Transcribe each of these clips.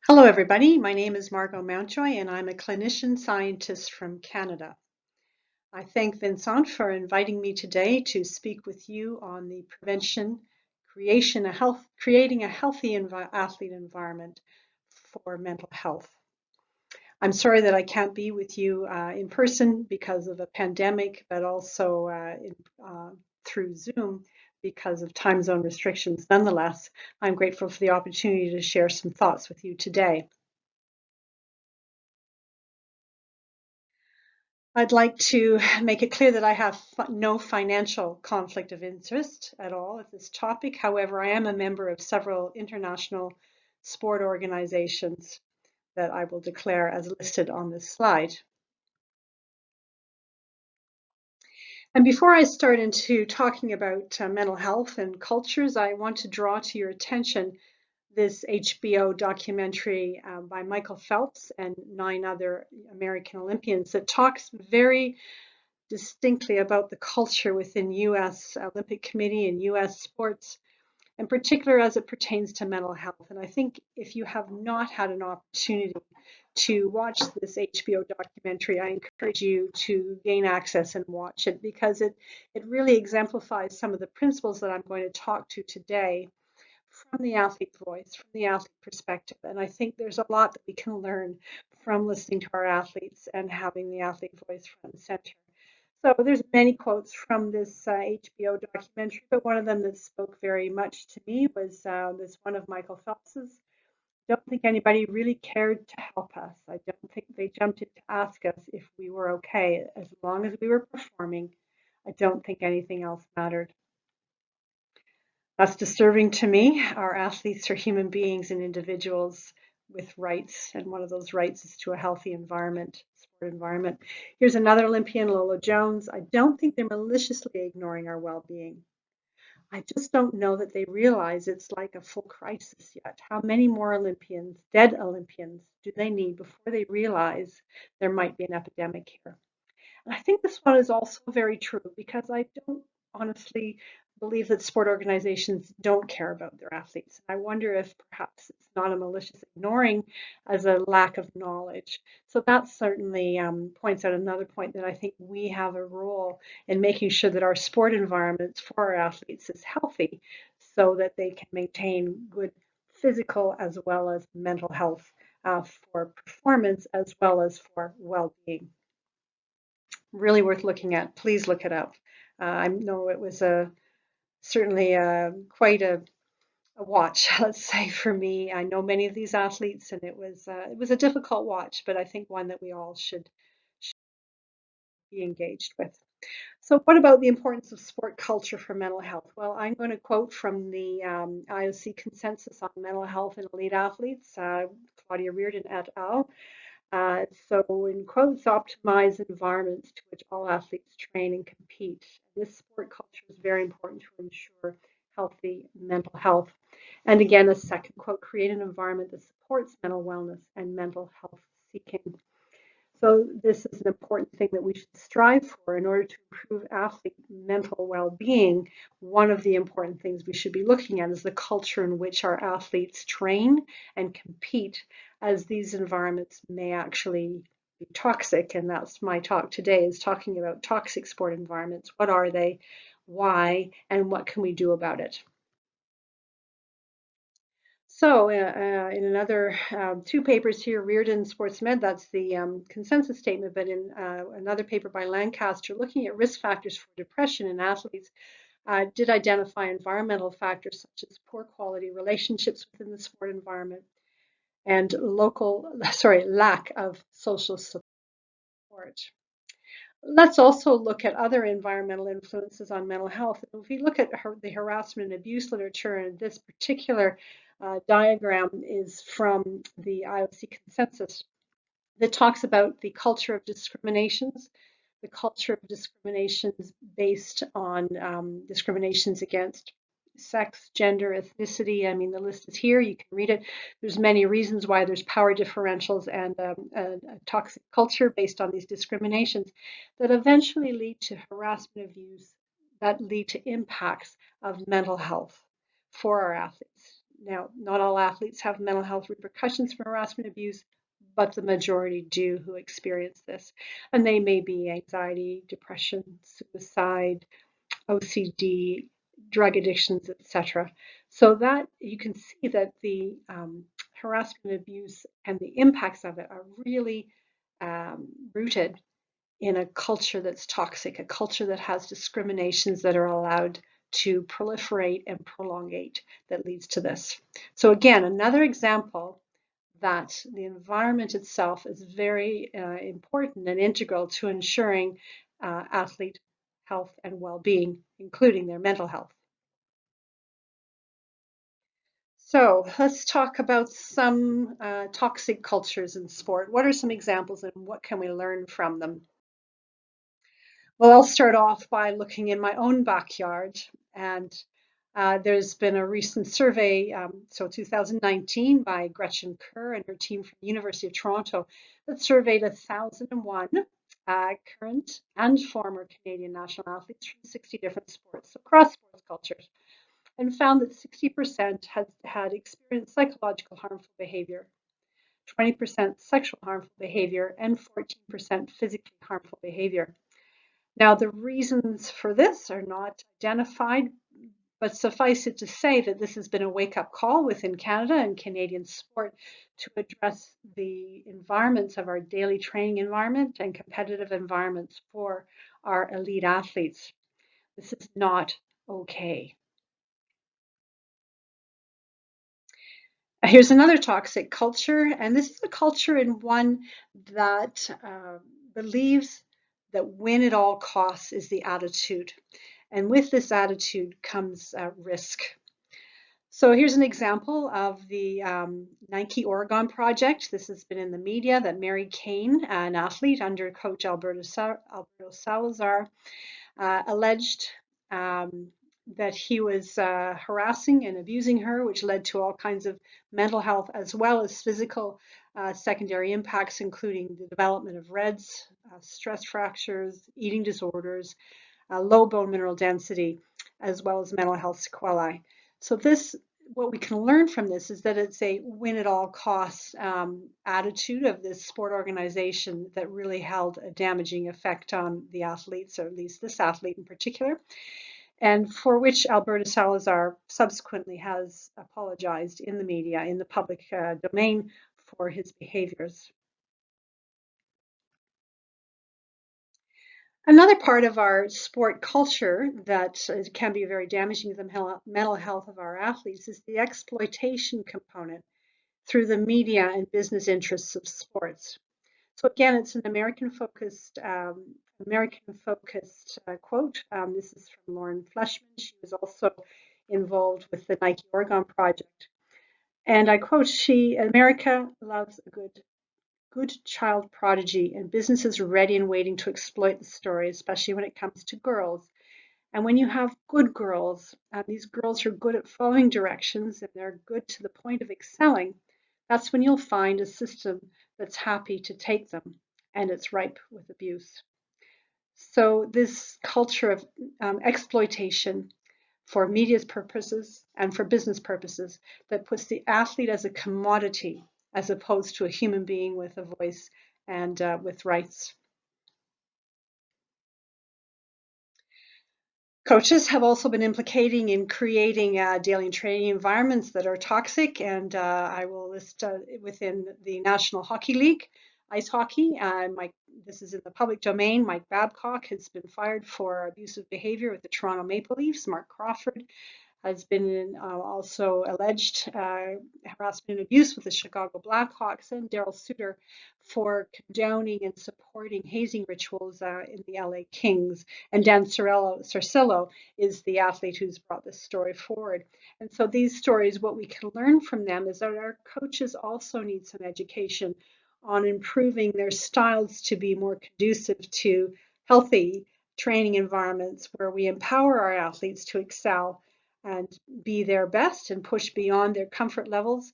Hello, everybody. My name is Margo Mountjoy, and I'm a clinician scientist from Canada. I thank Vincent for inviting me today to speak with you on the prevention, creating a healthy athlete environment for mental health. I'm sorry that I can't be with you in person because of a pandemic, but also through Zoom because of time zone restrictions. Nonetheless, I'm grateful for the opportunity to share some thoughts with you today. I'd like to make it clear that I have no financial conflict of interest at all at this topic. However, I am a member of several international sport organizations that I will declare as listed on this slide. And before I start into talking about mental health and cultures, I want to draw to your attention this HBO documentary by Michael Phelps and 9 other American Olympians that talks very distinctly about the culture within U.S. Olympic Committee and U.S. sports, in particular as it pertains to mental health. And I think if you have not had an opportunity to watch this HBO documentary, I encourage you to gain access and watch it because it really exemplifies some of the principles that I'm going to talk to today from the athlete voice, from the athlete perspective. And I think there's a lot that we can learn from listening to our athletes and having the athlete voice front and center. So there's many quotes from this HBO documentary, but one of them that spoke very much to me was this one of Michael Phelps's. Don't think anybody really cared to help us. I don't think they jumped in to ask us if we were okay. As long as we were performing, I don't think anything else mattered. That's disturbing to me. Our athletes are human beings and individuals with rights, and one of those rights is to a healthy environment, sport environment. Here's another Olympian, Lola Jones. I don't think they're maliciously ignoring our well-being. I just don't know that they realize it's like a full crisis yet. How many more Olympians, dead Olympians, do they need before they realize there might be an epidemic here? And I think this one is also very true because I don't honestly believe that sport organizations don't care about their athletes. I wonder if perhaps it's not a malicious ignoring as a lack of knowledge. So that certainly points out another point that I think we have a role in making sure that our sport environments for our athletes is healthy so that they can maintain good physical as well as mental health for performance as well as for well-being. Really worth looking at. Please look it up. I know it was certainly quite a watch, let's say, for me. I know many of these athletes, and it was a difficult watch, but I think one that we all should be engaged with. So, what about the importance of sport culture for mental health? Well, I'm going to quote from the IOC Consensus on Mental Health in Elite Athletes, Claudia Reardon et al. So in quotes, optimize environments to which all athletes train and compete. This sport culture is very important to ensure healthy mental health. And again, a second quote, create an environment that supports mental wellness and mental health seeking. So this is an important thing that we should strive for in order to improve athlete mental well-being. One of the important things we should be looking at is the culture in which our athletes train and compete, as these environments may actually be toxic. And that's my talk today, is talking about toxic sport environments. What are they? Why? And what can we do about it? So, in another two papers here, Reardon Sports Med, that's the consensus statement, but in another paper by Lancaster, looking at risk factors for depression in athletes, did identify environmental factors such as poor quality relationships within the sport environment and lack of social support. Let's also look at other environmental influences on mental health. If we look at the harassment and abuse literature, and this particular diagram is from the IOC consensus that talks about the culture of discriminations, the culture of discriminations based on discriminations against sex, gender, ethnicity. I mean, the list is here. You can read it. There's many reasons why there's power differentials and a toxic culture based on these discriminations that eventually lead to harassment, abuse, that lead to impacts of mental health for our athletes. Now, not all athletes have mental health repercussions from harassment abuse, but the majority do who experience this. And they may be anxiety, depression, suicide, OCD, drug addictions, etc. So that you can see that the harassment abuse and the impacts of it are really rooted in a culture that's toxic, a culture that has discriminations that are allowed to proliferate and prolongate that leads to this. So again, another example that the environment itself is very important and integral to ensuring athlete health and well-being, including their mental health. So let's talk about some toxic cultures in sport. What are some examples and what can we learn from them? Well, I'll start off by looking in my own backyard. And there's been a recent survey, so 2019, by Gretchen Kerr and her team from the University of Toronto, that surveyed 1,001 current and former Canadian national athletes from 60 different sports across sports cultures, and found that 60% had experienced psychological harmful behavior, 20% sexual harmful behavior, and 14% physically harmful behavior. Now, the reasons for this are not identified, but suffice it to say that this has been a wake-up call within Canada and Canadian sport to address the environments of our daily training environment and competitive environments for our elite athletes. This is not okay. Here's another toxic culture, and this is a culture in one that believes that win at all costs is the attitude. And with this attitude comes risk. So here's an example of the Nike Oregon project. This has been in the media that Mary Kane, an athlete under coach Alberto Salazar, alleged that he was harassing and abusing her, which led to all kinds of mental health as well as physical secondary impacts, including the development of REDS, stress fractures, eating disorders, low bone mineral density, as well as mental health sequelae. So what we can learn from this is that it's a win at all costs attitude of this sport organization that really held a damaging effect on the athletes, or at least this athlete in particular, and for which Alberto Salazar subsequently has apologized in the media, in the public domain, for his behaviors. Another part of our sport culture that can be very damaging to the mental health of our athletes is the exploitation component through the media and business interests of sports. So again, it's an American-focused quote. This is from Lauren Fleshman. She was also involved with the Nike Oregon project. And I quote, America loves a good child prodigy, and businesses are ready and waiting to exploit the story, especially when it comes to girls. And when you have good girls, these girls are good at following directions and they're good to the point of excelling, that's when you'll find a system that's happy to take them, and it's ripe with abuse. So this culture of exploitation for media's purposes and for business purposes that puts the athlete as a commodity as opposed to a human being with a voice and with rights. Coaches have also been implicating in creating daily training environments that are toxic, and I will list within the National Hockey League, ice hockey. This is in the public domain. Mike Babcock has been fired for abusive behavior with the Toronto Maple Leafs. Mark Crawford has been also alleged harassment and abuse with the Chicago Blackhawks, and Daryl Suter for condoning and supporting hazing rituals in the LA Kings. And Dan Sarcillo is the athlete who's brought this story forward. And so these stories, what we can learn from them is that our coaches also need some education on improving their styles to be more conducive to healthy training environments where we empower our athletes to excel and be their best and push beyond their comfort levels,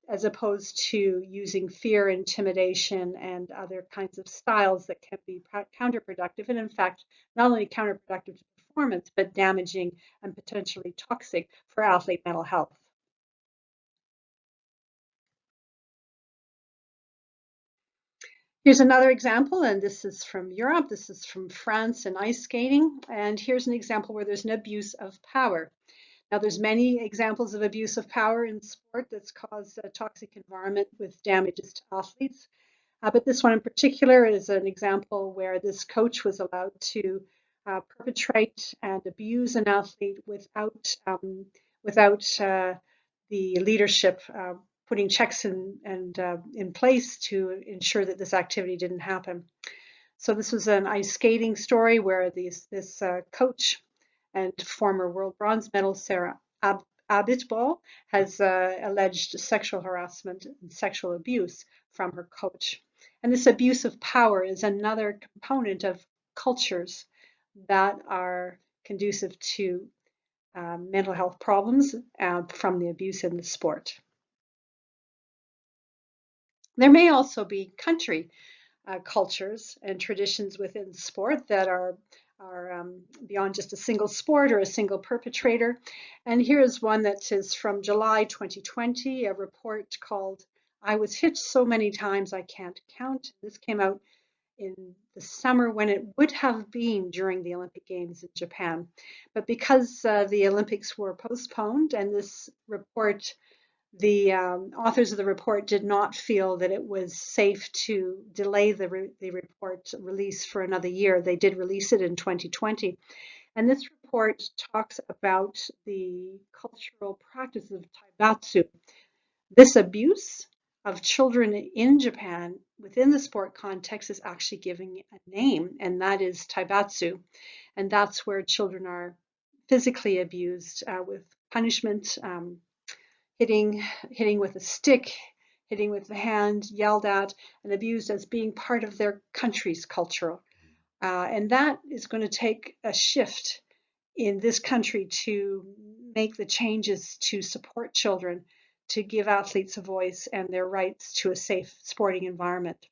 as opposed to using fear, intimidation, and other kinds of styles that can be counterproductive, and in fact, not only counterproductive to performance, but damaging and potentially toxic for athlete mental health. Here's another example, and this is from Europe. This is from France and ice skating. And here's an example where there's an abuse of power. Now, there's many examples of abuse of power in sport that's caused a toxic environment with damages to athletes. But this one in particular is an example where this coach was allowed to perpetrate and abuse an athlete without the leadership putting checks in place to ensure that this activity didn't happen. So this was an ice skating story where this coach and former world bronze medal Sarah Abitbol has alleged sexual harassment and sexual abuse from her coach. And this abuse of power is another component of cultures that are conducive to mental health problems from the abuse in the sport. There may also be country cultures and traditions within sport that are beyond just a single sport or a single perpetrator. And here is one that is from July 2020, a report called "I Was Hit So Many Times I Can't Count." This came out in the summer when it would have been during the Olympic Games in Japan. But because the Olympics were postponed and this report the authors of the report did not feel that it was safe to delay the report release for another year. They did release it in 2020. And this report talks about the cultural practice of taibatsu. This abuse of children in Japan within the sport context is actually giving a name, and that is taibatsu. And that's where children are physically abused with punishment, hitting with a stick, hitting with the hand, yelled at, and abused as being part of their country's culture. And that is going to take a shift in this country to make the changes to support children, to give athletes a voice and their rights to a safe sporting environment.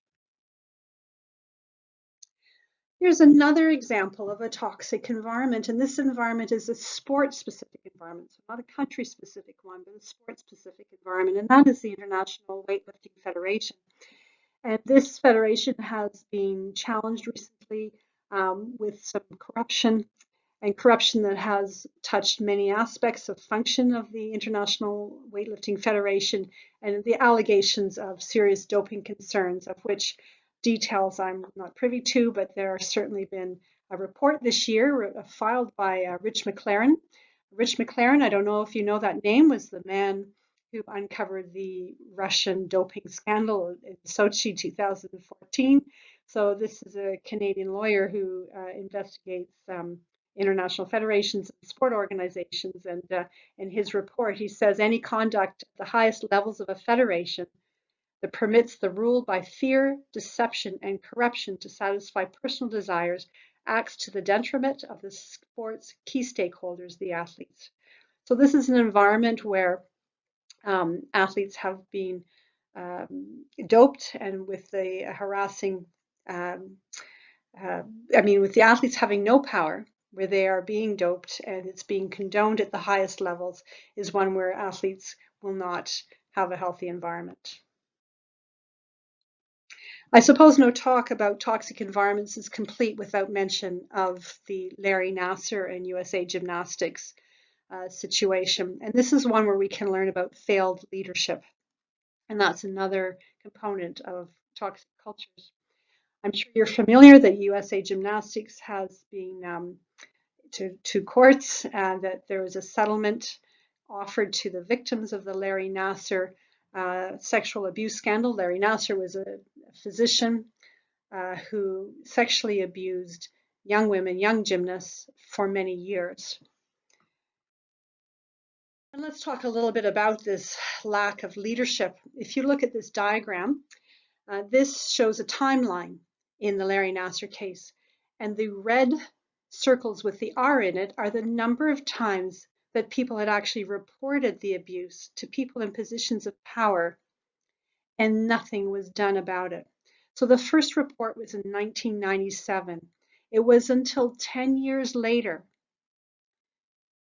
Here's another example of a toxic environment, and this environment is a sport-specific environment, so not a country-specific one, but a sport-specific environment, and that is the International Weightlifting Federation. And this federation has been challenged recently with some corruption, and corruption that has touched many aspects of function of the International Weightlifting Federation, and the allegations of serious doping concerns, of which details I'm not privy to, but there has certainly been a report this year filed by Rich McLaren. Rich McLaren, I don't know if you know that name, was the man who uncovered the Russian doping scandal in Sochi 2014. So this is a Canadian lawyer who investigates international federations and sport organizations. And in his report, he says any conduct at the highest levels of a federation that permits the rule by fear, deception, and corruption to satisfy personal desires acts to the detriment of the sport's key stakeholders, the athletes. So this is an environment where athletes have been doped, and with the harassing, with the athletes having no power, where they are being doped and it's being condoned at the highest levels, is one where athletes will not have a healthy environment. I suppose no talk about toxic environments is complete without mention of the Larry Nassar and USA Gymnastics situation. And this is one where we can learn about failed leadership. And that's another component of toxic cultures. I'm sure you're familiar that USA Gymnastics has been to courts, and that there was a settlement offered to the victims of the Larry Nassar sexual abuse scandal. Larry Nassar was a physician who sexually abused young women, young gymnasts, for many years. And let's talk a little bit about this lack of leadership. If you look at this diagram, this shows a timeline in the Larry Nassar case, and the red circles with the R in it are the number of times that people had actually reported the abuse to people in positions of power, and nothing was done about it. So the first report was in 1997. It was until 10 years later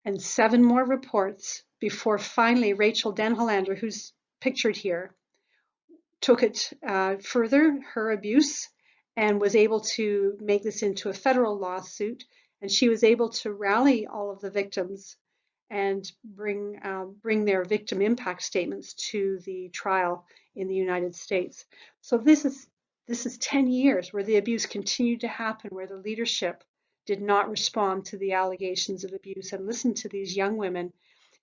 and 7 more reports before finally Rachel Denhollander, who's pictured here, took it further, her abuse, and was able to make this into a federal lawsuit. And she was able to rally all of the victims and bring their victim impact statements to the trial in the United States. So this is 10 years where the abuse continued to happen, where the leadership did not respond to the allegations of abuse and listened to these young women,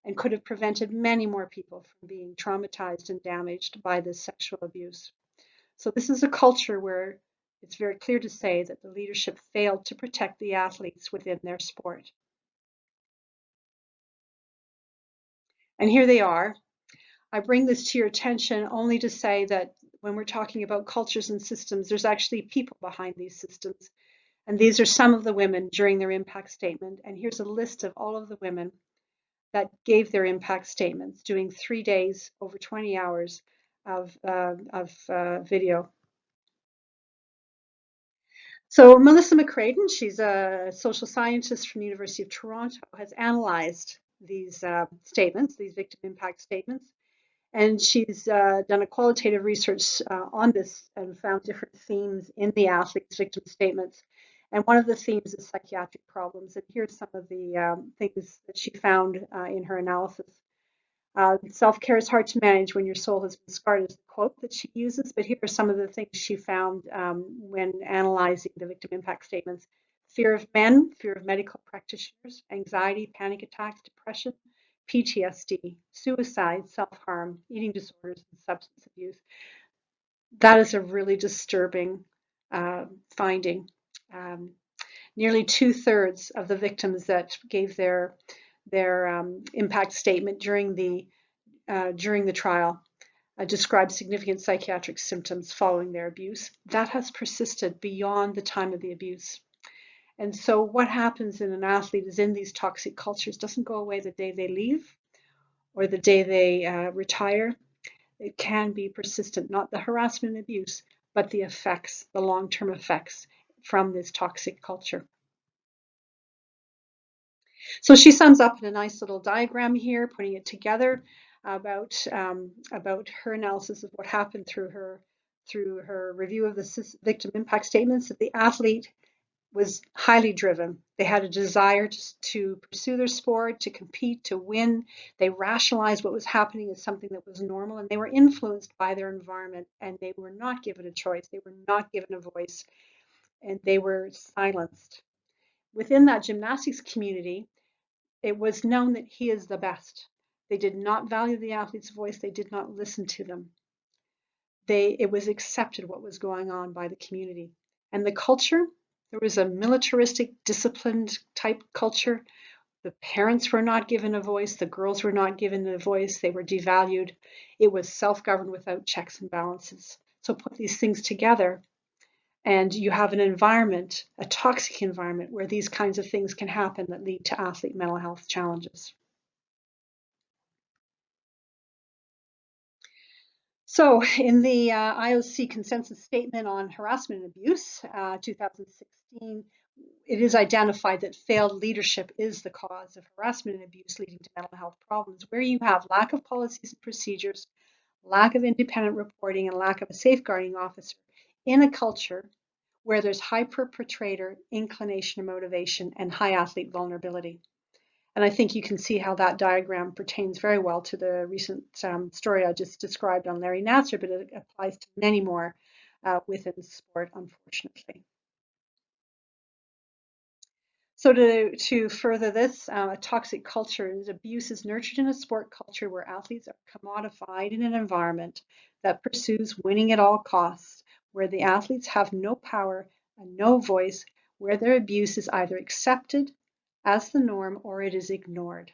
and could have prevented many more people from being traumatized and damaged by this sexual abuse. So this is a culture where it's very clear to say that the leadership failed to protect the athletes within their sport. And here they are. I bring this to your attention only to say that when we're talking about cultures and systems, there's actually people behind these systems. And these are some of the women during their impact statement. And here's a list of all of the women that gave their impact statements, doing 3 days, over 20 hours of video. So Melissa McCraden, she's a social scientist from the University of Toronto, has analyzed these statements, these victim impact statements, and she's done a qualitative research on this and found different themes in the athletes' victim statements. And one of the themes is psychiatric problems. And here's some of the things that she found in her analysis. Self-care is hard to manage when your soul has been scarred, is the quote that she uses. But here are some of the things she found when analyzing the victim impact statements. Fear of men, fear of medical practitioners, anxiety, panic attacks, depression, PTSD, suicide, self-harm, eating disorders, and substance abuse. That is a really disturbing finding. Um, Nearly 2/3 of the victims that gave their impact statement during the trial described significant psychiatric symptoms following their abuse. That has persisted beyond the time of the abuse. And so what happens in an athlete is in these toxic cultures doesn't go away the day they leave or the day they retire. It can be persistent, not the harassment and abuse, but the effects, the long-term effects from this toxic culture. So she sums up in a nice little diagram here, putting it together about her analysis of what happened through her review of the victim impact statements. That the athlete was highly driven. They had a desire to pursue their sport, to compete, to win. They rationalized what was happening as something that was normal, and they were influenced by their environment, and they were not given a choice. They were not given a voice, and they were silenced. Within that gymnastics community, it was known that he is the best. They did not value the athlete's voice. They did not listen to them. It was accepted what was going on by the community. And the culture, there was a militaristic, disciplined type culture. The parents were not given a voice. The girls were not given a voice. They were devalued. It was self-governed without checks and balances. So put these things together, and you have an environment, a toxic environment, where these kinds of things can happen that lead to athlete mental health challenges. So in the IOC consensus statement on harassment and abuse, 2016, it is identified that failed leadership is the cause of harassment and abuse leading to mental health problems, where you have lack of policies and procedures, lack of independent reporting, and lack of a safeguarding officer in a culture where there's high perpetrator inclination and motivation and high athlete vulnerability. And I think you can see how that diagram pertains very well to the recent story I just described on Larry Nassar, but it applies to many more within sport, unfortunately. So to further this, a toxic culture is abuse is nurtured in a sport culture where athletes are commodified in an environment that pursues winning at all costs, where the athletes have no power and no voice, where their abuse is either accepted as the norm or it is ignored.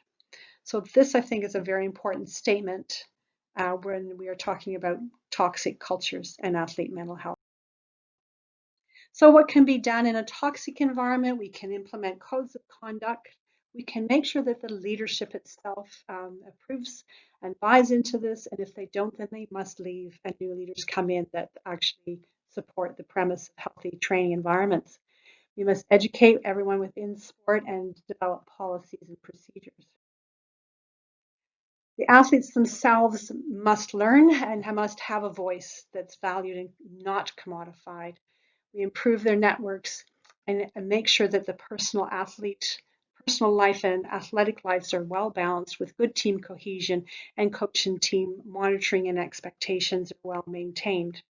So this, I think, is a very important statement when we are talking about toxic cultures and athlete mental health. So what can be done in a toxic environment? We can implement codes of conduct. We can make sure that the leadership itself approves and buys into this. And if they don't, then they must leave and new leaders come in that actually support the premise of healthy training environments. We must educate everyone within sport and develop policies and procedures. The athletes themselves must learn and must have a voice that's valued and not commodified. We improve their networks and make sure that the personal life and athletic lives are well balanced with good team cohesion and coach and team monitoring and expectations are well maintained.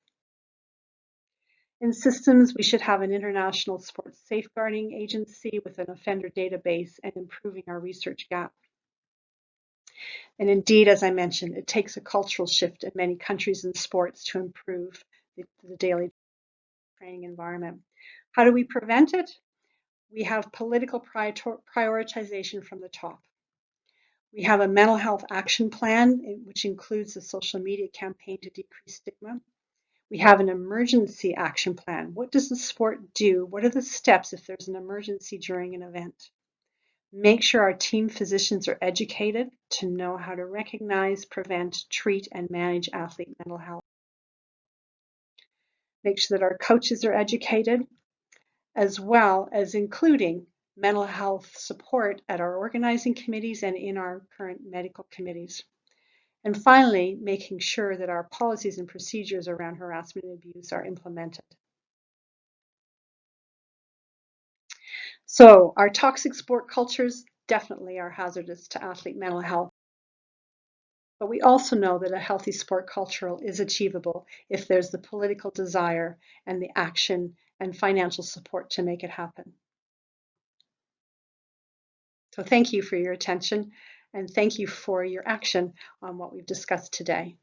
In systems, we should have an international sports safeguarding agency with an offender database and improving our research gap. And indeed, as I mentioned, it takes a cultural shift in many countries and sports to improve the daily training environment. How do we prevent it? We have political prioritization from the top. We have a mental health action plan, which includes a social media campaign to decrease stigma. We have an emergency action plan. What does the sport do? What are the steps if there's an emergency during an event? Make sure our team physicians are educated to know how to recognize, prevent, treat, and manage athlete mental health. Make sure that our coaches are educated, as well as including mental health support at our organizing committees and in our current medical committees. And finally, making sure that our policies and procedures around harassment and abuse are implemented. So our toxic sport cultures definitely are hazardous to athlete mental health. But we also know that a healthy sport culture is achievable if there's the political desire and the action and financial support to make it happen. So thank you for your attention and thank you for your action on what we've discussed today.